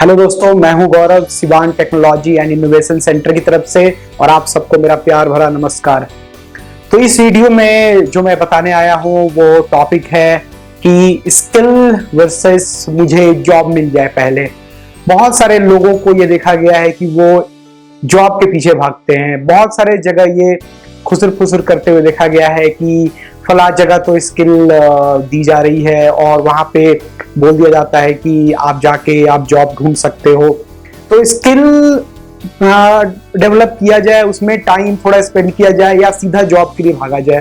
Hello दोस्तों, मैं हूं Gaurav Siwan technology and innovation centre की तरफ से और आप सबको मेरा प्यार भरा नमस्कार। तो इस वीडियो में जो मैं बताने आया हूं वो टॉपिक है कि स्किल वर्सेस मुझे जॉब मिल जाए। पहले बहुत सारे लोगों को ये देखा गया है कि वो जॉब के पीछे भागते हैं। बहुत सारे जगह ये खुसर फुसर करते हुए देखा गया है कि फला जगह तो स्किल दी जा रही है और वहां पे बोल दिया जाता है कि आप जाके आप जॉब ढूंढ सकते हो। तो स्किल डेवलप किया जाए, उसमें टाइम थोड़ा स्पेंड किया जाए या सीधा जॉब के लिए भागा जाए।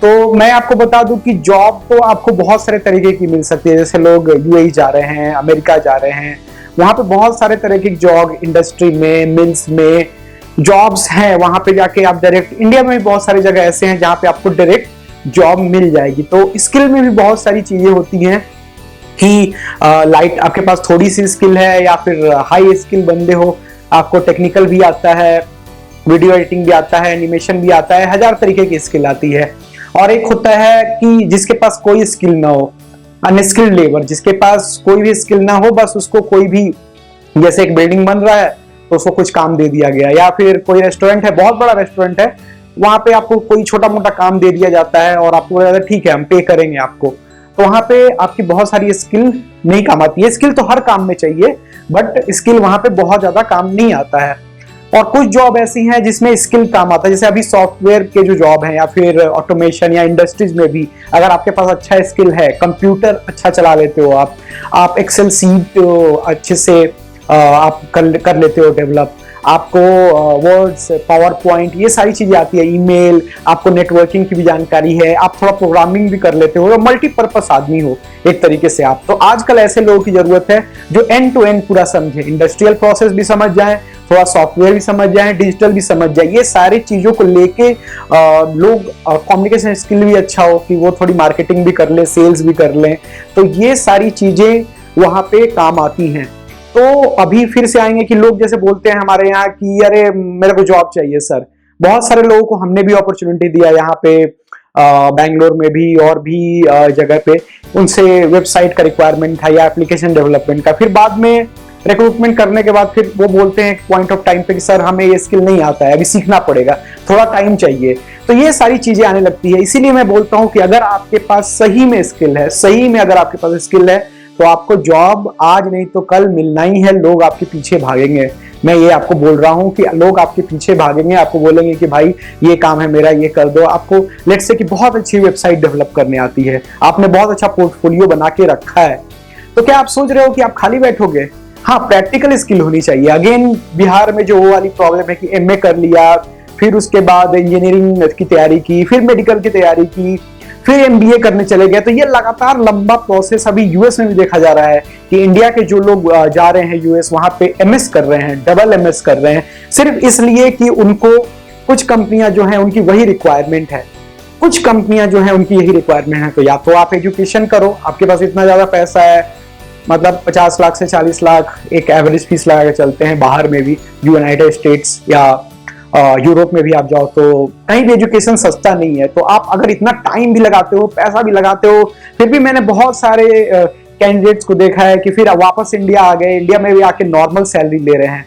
तो मैं आपको बता दूं कि जॉब तो आपको बहुत सारे तरीके की मिल सकती है। जैसे लोग यूएई जा रहे हैं, अमेरिका जा रहे हैं, वहां पे बहुत सारे तरह की जॉब इंडस्ट्री में, मिल्स में जॉब्स हैं। वहां पे जाके आप डायरेक्ट, इंडिया में भी बहुत सारी जगह ऐसे हैं जहां पे आपको डायरेक्ट जॉब मिल जाएगी। तो स्किल में भी बहुत सारी चीजें होती हैं कि लाइट आपके पास थोड़ी सी स्किल है या फिर हाई स्किल बंदे हो, आपको टेक्निकल भी आता है, वीडियो एडिटिंग भी आता है, एनिमेशन भी आता है, हजार तरीके की स्किल आती है। और एक होता है कि जिसके पास कोई स्किल ना हो, अनस्किल्ड लेबर, जिसके पास कोई भी स्किल ना हो, बस उसको कोई भी, जैसे एक बिल्डिंग बन रहा है तो उसको कुछ काम दे दिया गया, या फिर कोई रेस्टोरेंट है, बहुत बड़ा रेस्टोरेंट है, वहां पे आपको कोई छोटा मोटा काम दे दिया जाता है और आपको ठीक है हम पे करेंगे आपको। तो वहां पे आपकी बहुत सारी स्किल नहीं काम आती है। स्किल तो हर काम में चाहिए, बट स्किल वहां पे बहुत ज्यादा काम नहीं आता है। और कुछ जॉब ऐसी हैं जिसमें स्किल काम आता है, जैसे अभी सॉफ्टवेयर के जो जॉब है या फिर ऑटोमेशन या इंडस्ट्रीज में भी अगर आपके पास अच्छा स्किल है, कंप्यूटर अच्छा चला लेते हो, आप एक्सेल सीट अच्छे से आप कर लेते हो डेवलप, आपको वर्ड्स, पावर पॉइंट, ये सारी चीजें आती है, ईमेल, आपको नेटवर्किंग की भी जानकारी है, आप थोड़ा प्रोग्रामिंग भी कर लेते हो, मल्टीपर्पस आदमी हो एक तरीके से आप। तो आजकल ऐसे लोगों की जरूरत है जो एंड टू एंड पूरा समझे, इंडस्ट्रियल प्रोसेस भी समझ जाए, थोड़ा सॉफ्टवेयर भी समझ जाए, डिजिटल भी समझ जाए। ये सारी चीजों को लेके लोग, कम्युनिकेशन स्किल भी अच्छा हो कि वो थोड़ी मार्केटिंग भी कर ले, सेल्स भी कर ले, तो ये सारी चीजें वहां पे काम आती हैं। तो अभी फिर से आएंगे कि लोग जैसे बोलते हैं हमारे यहाँ कि अरे मेरे को जॉब चाहिए सर। बहुत सारे लोगों को हमने भी अपॉर्चुनिटी दिया यहाँ पे, बैंगलोर में भी और भी जगह पे, उनसे वेबसाइट का रिक्वायरमेंट था या एप्लीकेशन डेवलपमेंट का। फिर बाद में रिक्रूटमेंट करने के बाद फिर वो बोलते हैं पॉइंट ऑफ टाइम पे कि सर हमें ये स्किल नहीं आता है, अभी सीखना पड़ेगा, थोड़ा टाइम चाहिए। तो ये सारी चीजें आने लगती है। इसीलिए मैं बोलता हूँ कि अगर आपके पास सही में स्किल है, सही में अगर आपके पास स्किल है, तो आपको जॉब आज नहीं तो कल मिलना ही है। लोग आपके पीछे भागेंगे, मैं ये आपको बोल रहा हूँ कि लोग आपके पीछे भागेंगे, आपको बोलेंगे कि भाई ये काम है मेरा, ये कर दो। आपको लेट्स से कि बहुत अच्छी वेबसाइट डेवलप करने आती है, आपने बहुत अच्छा पोर्टफोलियो बना के रखा है, तो क्या आप सोच रहे हो कि आप खाली बैठोगे? हाँ, प्रैक्टिकल स्किल होनी चाहिए। अगेन बिहार में जो वो वाली प्रॉब्लम है कि एमए कर लिया, फिर उसके बाद इंजीनियरिंग की तैयारी की, फिर मेडिकल की तैयारी की, फिर एमबीए करने चले गए। तो ये लगातार लंबा प्रोसेस अभी यूएस में भी देखा जा रहा है कि इंडिया के जो लोग जा रहे हैं यूएस, वहां पे एमएस कर रहे हैं, डबल एमएस कर रहे हैं, सिर्फ इसलिए कि उनको कुछ कंपनियां जो हैं उनकी वही रिक्वायरमेंट है, कुछ कंपनियां जो हैं उनकी यही रिक्वायरमेंट है। तो या तो आप एजुकेशन करो, आपके पास इतना ज्यादा पैसा है, मतलब 50 लाख से 40 लाख एक एवरेज फीस लगा के चलते हैं बाहर में भी, यूनाइटेड स्टेट्स या यूरोप में भी आप जाओ तो कहीं भी एजुकेशन सस्ता नहीं है। तो आप अगर इतना टाइम भी लगाते हो, पैसा भी लगाते हो, फिर भी मैंने बहुत सारे कैंडिडेट्स को देखा है कि फिर वापस इंडिया आ गए, इंडिया में भी आके नॉर्मल सैलरी ले रहे हैं।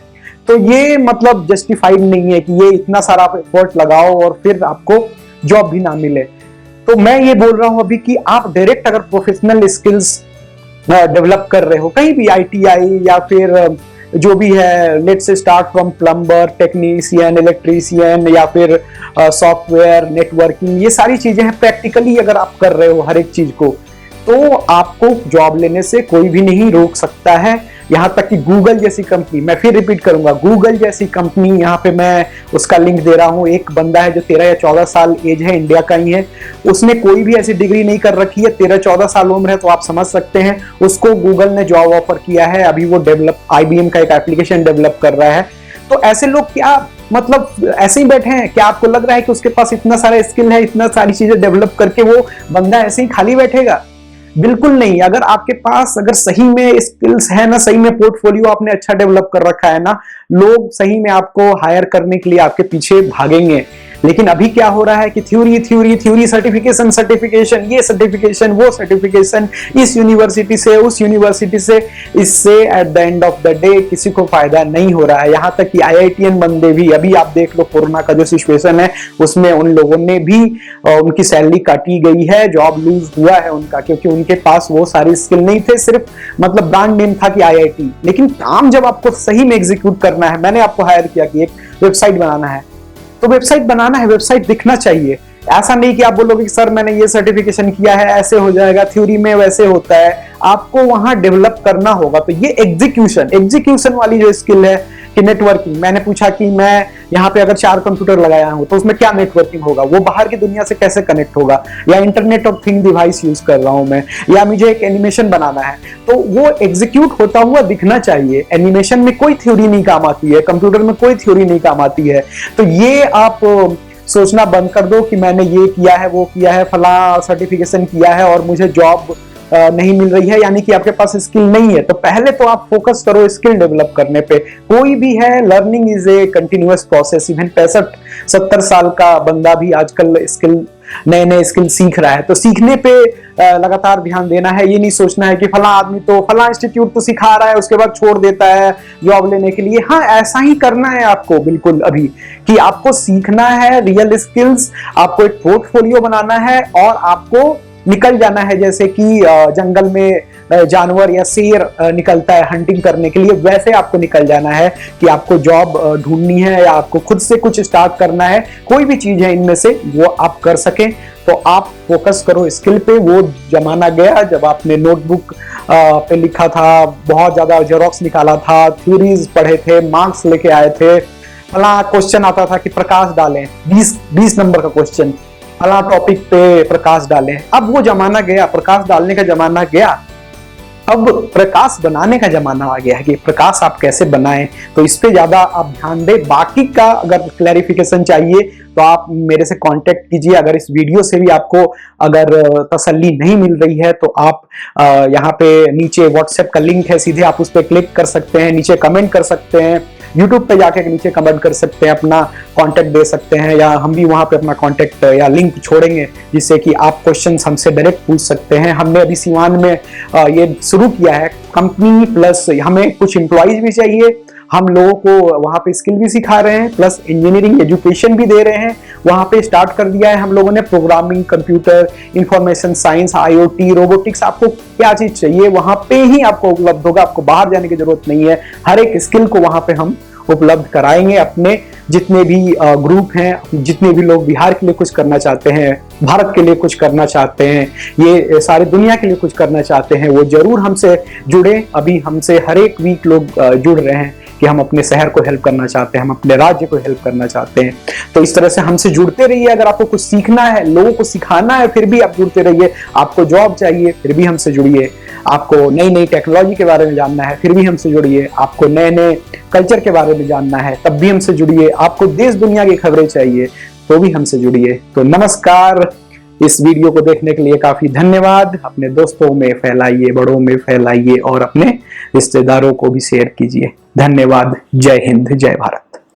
तो ये मतलब जस्टिफाइड नहीं है कि ये इतना सारा आप एफर्ट लगाओ और फिर आपको जॉब भी ना मिले। तो मैं ये बोल रहा हूं अभी कि आप डायरेक्ट अगर प्रोफेशनल स्किल्स डेवलप कर रहे हो, कहीं भी आईटीआई या फिर जो भी है, let's say start from plumber, technician, electrician या फिर सॉफ्टवेयर, नेटवर्किंग, ये सारी चीजें हैं। प्रैक्टिकली अगर आप कर रहे हो हर एक चीज को, तो आपको जॉब लेने से कोई भी नहीं रोक सकता है। यहाँ तक कि गूगल जैसी कंपनी, मैं फिर रिपीट करूंगा, गूगल जैसी कंपनी, यहाँ पे मैं उसका लिंक दे रहा हूँ। एक बंदा है जो 13 या 14 साल एज है, इंडिया का ही है, उसने कोई भी ऐसी डिग्री नहीं कर रखी है, 13-14 साल उम्र है, तो आप समझ सकते हैं उसको गूगल ने जॉब ऑफर किया है। अभी वो IBM का एक एप्लीकेशन डेवलप कर रहा है। तो ऐसे लोग क्या मतलब ऐसे ही बैठे हैं? क्या आपको लग रहा है कि उसके पास इतना सारा स्किल है, इतना सारी चीजें डेवलप करके वो बंदा ऐसे ही खाली बैठेगा? बिल्कुल नहीं। अगर आपके पास अगर सही में स्किल्स है ना, सही में पोर्टफोलियो आपने अच्छा डेवलप कर रखा है ना, लोग सही में आपको हायर करने के लिए आपके पीछे भागेंगे। लेकिन अभी क्या हो रहा है कि theory theory theory, certification certification, ये सर्टिफिकेशन वो सर्टिफिकेशन, इस यूनिवर्सिटी से उस यूनिवर्सिटी से, इससे at the end of the day किसी को फायदा नहीं हो रहा है। यहाँ तक कि IITian बंदे भी, अभी आप देख लो कोरोना का जो सिचुएशन है उसमें उन लोगों ने भी उनकी सैलरी काटी गई है, जॉब लूज हुआ है उनका, क्योंकि उनके पास वो सारी स्किल नहीं थे, सिर्फ मतलब ब्रांड नेम था कि IIT। लेकिन काम जब आपको सही में एग्जीक्यूट करना है, मैंने आपको हायर किया कि एक वेबसाइट बनाना है, तो वेबसाइट बनाना है, वेबसाइट दिखना चाहिए। ऐसा नहीं कि आप बोलोगे कि सर मैंने ये सर्टिफिकेशन किया है ऐसे हो जाएगा, थ्योरी में वैसे होता है, आपको वहां डेवलप करना होगा। तो ये एग्जीक्यूशन वाली जो स्किल है कि नेटवर्किंग, मैंने पूछा कि मैं यहाँ पे अगर 4 कंप्यूटर लगाया हूं तो उसमें क्या नेटवर्किंग होगा, वो बाहर की दुनिया से कैसे कनेक्ट होगा, या internet of thing device use कर रहा हूं मैं, या मुझे एक एनिमेशन बनाना है, तो वो एग्जीक्यूट होता हुआ दिखना चाहिए। एनिमेशन में कोई थ्योरी नहीं काम आती है, कंप्यूटर में कोई थ्योरी नहीं काम आती है। तो ये आप सोचना बंद कर दो कि मैंने ये किया है वो किया है, फला सर्टिफिकेशन किया है और मुझे जॉब नहीं मिल रही है, यानी कि आपके पास स्किल नहीं है। तो पहले तो आप फोकस करो स्किल डेवलप करने पे। कोई भी है, learning is a continuous process. Even 65-70 साल का बंदा भी आजकल स्किल, नए नए स्किल सीख रहा है। तो सीखने पे लगातार ध्यान देना है। ये नहीं सोचना है कि फला आदमी तो फला इंस्टीट्यूट तो सिखा रहा है उसके बाद छोड़ देता है जॉब लेने के लिए। हाँ, ऐसा ही करना है आपको बिल्कुल अभी, कि आपको सीखना है रियल स्किल्स, आपको एक पोर्टफोलियो बनाना है और आपको निकल जाना है। जैसे कि जंगल में जानवर या शेर निकलता है हंटिंग करने के लिए, वैसे आपको निकल जाना है कि आपको जॉब ढूंढनी है या आपको खुद से कुछ स्टार्ट करना है। कोई भी चीज है इनमें से वो आप कर सकें, तो आप फोकस करो स्किल पे। वो जमाना गया जब आपने नोटबुक पे लिखा था, बहुत ज्यादा जेरोक्स निकाला था, थ्योरीज पढ़े थे, मार्क्स लेके आए थे, फला क्वेश्चन आता था कि प्रकाश डालें, 20 नंबर का क्वेश्चन, फला टॉपिक पे प्रकाश डालें। अब वो जमाना गया, प्रकाश डालने का जमाना गया। अब प्रकाश बनाने का जमाना आ गया है कि प्रकाश आप कैसे बनाएं। तो इस पे ज्यादा आप ध्यान दें। बाकी का अगर क्लैरिफिकेशन चाहिए तो आप मेरे से कांटेक्ट कीजिए। अगर इस वीडियो से भी आपको अगर तसल्ली नहीं मिल रही है तो आप यहाँ पे नीचे व्हाट्सएप का लिंक है, सीधे आप उस पर क्लिक कर सकते हैं, नीचे कमेंट कर सकते हैं, यूट्यूब पे जाके नीचे कमेंट कर सकते हैं, अपना कांटेक्ट दे सकते हैं, या हम भी वहां पे अपना कांटेक्ट या लिंक छोड़ेंगे जिससे कि आप क्वेश्चंस हमसे डायरेक्ट पूछ सकते हैं। हमने अभी सिवान में ये शुरू किया है कंपनी, प्लस हमें कुछ एम्प्लॉइज भी चाहिए। हम लोगों को वहां पे स्किल भी सिखा रहे हैं, प्लस इंजीनियरिंग एजुकेशन भी दे रहे हैं। वहां पे स्टार्ट कर दिया है हम लोगों ने programming, computer, information science, IoT, robotics. आपको क्या चीज चाहिए वहां पे ही आपको उपलब्ध होगा, आपको बाहर जाने की जरूरत नहीं है। हर एक स्किल को वहां पे हम उपलब्ध कराएंगे। अपने जितने भी ग्रुप हैं, जितने भी लोग बिहार के लिए कुछ करना चाहते हैं, भारत के लिए कुछ करना चाहते हैं, ये सारी दुनिया के लिए कुछ करना चाहते हैं, वो जरूर हमसे जुड़े। अभी हमसे हर एक वीक लोग जुड़ रहे हैं कि हम अपने शहर को हेल्प करना चाहते हैं, हम अपने राज्य को हेल्प करना चाहते हैं। तो इस तरह से हमसे जुड़ते रहिए। अगर आपको कुछ सीखना है, लोगों को सिखाना है, फिर भी आप जुड़ते रहिए। आपको जॉब चाहिए, फिर भी हमसे जुड़िए। आपको नई नई टेक्नोलॉजी के बारे में जानना है, फिर भी हमसे जुड़िए। आपको नए नए कल्चर के बारे में जानना है, तब भी हमसे जुड़िए। आपको देश दुनिया की खबरें चाहिए तो भी हमसे जुड़िए। तो नमस्कार। इस वीडियो को देखने के लिए काफी धन्यवाद। अपने दोस्तों में फैलाइए, बड़ों में फैलाइए और अपने रिश्तेदारों को भी शेयर कीजिए। धन्यवाद। जय हिंद, जय भारत।